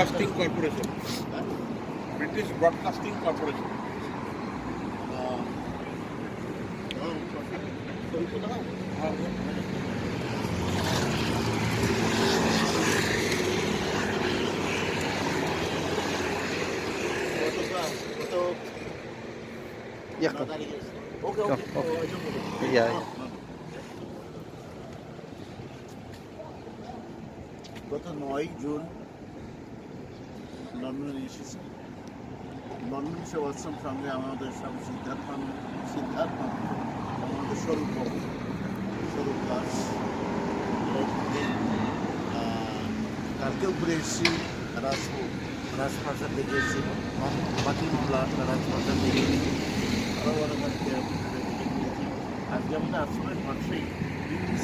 Broadcasting corporation, British broadcasting corporation. ياخذ okay يا গত 9 June লন্ডনে এসেছি। লন্ডন এসে ওয়াটসন সঙ্গে আমাদের সব সিদ্ধার্থ আমাদের স্বরূপ দাস, কালকেও ঘুরে এসেছি। রাজপ্রাসাদ দেখে এসেছি, বাকি মামলা রাজপ্রাসাদ দেখে আরও বড় আজকে আমাদের আশ্রমের পাশেই ব্রিটিশ